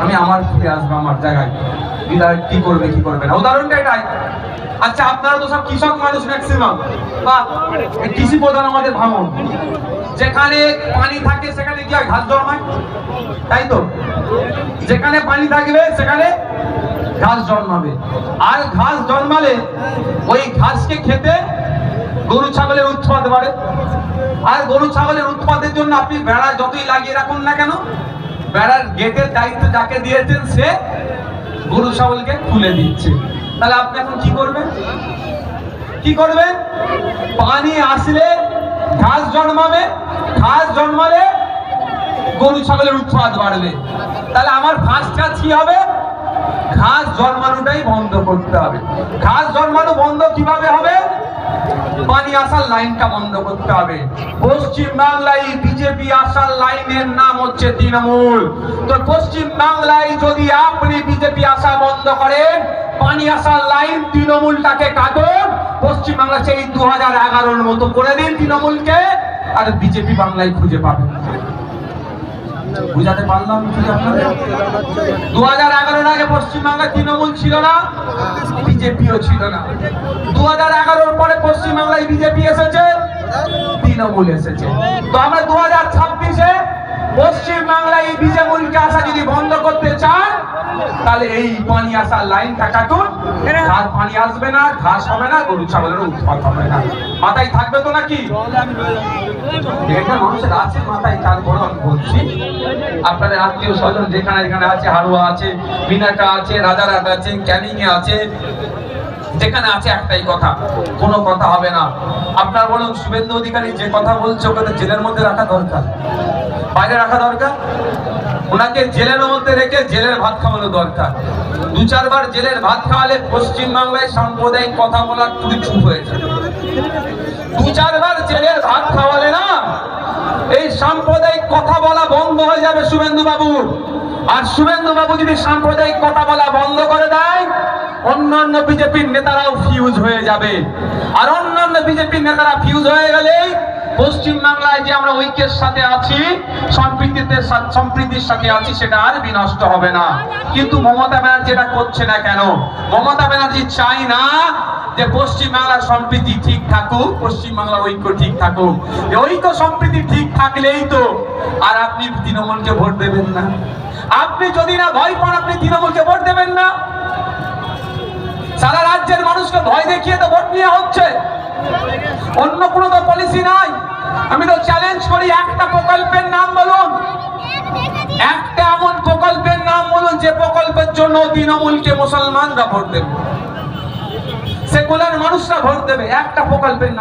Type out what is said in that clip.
আমি আমার ফিরে আসবো আমার জায়গায়, বিধায়ক কি করবে কি করবে না, উদাহরণটা এটাই। আচ্ছা আপনারা তো সব কৃষক মানুষ ম্যাক্সিমাম, বা কৃষি প্রধান আমাদের ভাঙন, যেখানে পানি থাকে সেখানে কি হয়, ঘাস জন্মায়, তাই তো? যেখানে পানি থাকবে সেখানে ঘাস জন্মাবে, আর ঘাস জন্মালে ওই ঘাসকে খেতে গরু ছাগলের উৎপাদ বাড়ে, আর গরু ছাগলের উৎপাদের জন্য আপনি বেড়া যতই লাগিয়ে রাখুন না কেন, বেড়ার গেটের দায়িত্ব যাকে দিয়েছেন সে গরু ছাগলকে খুলে দিচ্ছে। তাহলে আপনি এখন কি করবেন? কি করবেন? পানি আসলে ঘাস জন্মাবে, ঘাস জন্মালে গরু ছাগলের উৎপাদ বাড়বে। তাহলে আমার ফার্স্ট কাজ কি হবে? ঘাস জন্মানোটাই বন্ধ করতে হবে। ঘাস জন্মানো বন্ধ কিভাবে হবে? পানি আসার লাইনটা বন্ধ করতে হবে। পশ্চিম বাংলায় বিজেপি আসার লাইনের নাম হচ্ছে তৃণমূল। তো পশ্চিম বাংলায় যদি আপনি বিজেপি আসা বন্ধ করেন, পানি আসার লাইন তৃণমূলটাকে কাটুন, পশ্চিম বাংলা সেই 2011-র মতো করে দিন তৃণমূলকে, আর বিজেপি বাংলায় খুঁজে পাবেন। বুঝাতে পারলাম? 2011-র আগে পশ্চিমবাংলায় তৃণমূল ছিল না, বিজেপিও ছিল না। 2011-র পরে পশ্চিমবাংলায় বিজেপি এসেছে, তৃণমূল এসেছে। তো আমরা 2026-এ পশ্চিমবাংলায় বিজেপিকে আসা যদি বন্ধ করতে চান, তাহলে এই পানি আসার লাইনটা কাটুন, আর পানি আসবে না, ঘাস হবে না, গরু ছাগলের উৎপাদ হবে না। মাথায় থাকবে তো নাকি? এটা মানুষের আছে মাথায়, তারপর আমি বলছি আপনাদের আত্মীয় স্বজন যেখানে যেখানে আছে, হারুয়া আছে, মিনাকা আছে, রাজারহাট আছে, ক্যানিং এ আছে, যেখানে আছে একটাই কথা, কোনো কথা হবে না। আপনার বলুন শুভেন্দু অধিকারী যে কথা বলছে ওকে জেলের মধ্যে রাখা দরকার, বাইরে রাখা দরকার? ওনাকে জেলের মধ্যে রেখে জেলের ভাত খাওয়ানো দরকার। 2-4 বার জেলের ভাত খাওয়ালে পশ্চিমবাংলায় সাম্প্রদায়িক কথা বলার তুই চুপ হয়ে যায়। 2-4 বার জেলের ভাত খাওয়ালে না এই সাম্প্রদায়িক কথা বলা বন্ধ হয়ে যাবে শুভেন্দু বাবু। আর শুভেন্দু বাবু যদি সাম্প্রদায়িক কথা বলা বন্ধ করে দেয়, অন্যান্য বিজেপির নেতারাও ফিউজ হয়ে যাবে। আর অন্যান্য বিজেপির নেতারা ফিউজ হয়ে গেলেই পশ্চিম বাংলায় যে আমরা ঐক্যের সাথে আছি, সম্প্রীতির সাথে আছি, সেটা আর বিনষ্ট হবে না। কিন্তু মমতা ব্যানার্জি এটা করছে না কেন? মমতা ব্যানার্জি চাই না যে পশ্চিম বাংলার সম্প্রীতি ঠিক থাকুক, পশ্চিম বাংলার ঐক্য ঠিক থাকুক। ঐক্য সম্প্রীতি ঠিক থাকলেই তো আর আপনি তৃণমূলকে ভোট দেবেন না। আপনি যদি না ভয় পান, আপনি তৃণমূলকে ভোট দেবেন না। সারা রাজ্যের মানুষকে ভয় দেখিয়ে তো ভোট নেওয়া হচ্ছে, অন্য কোনো তো পলিসি নাই। আমি তো চ্যালেঞ্জ করি, একটা প্রকল্পের নাম বলুন, একটা এমন প্রকল্পের নাম বলুন যে প্রকল্পের জন্য তৃণমূলকে মুসলমানরা ভোট দেবে, সেকুলার মানুষরা ভোট দেবে। একটা প্রকল্পের নাম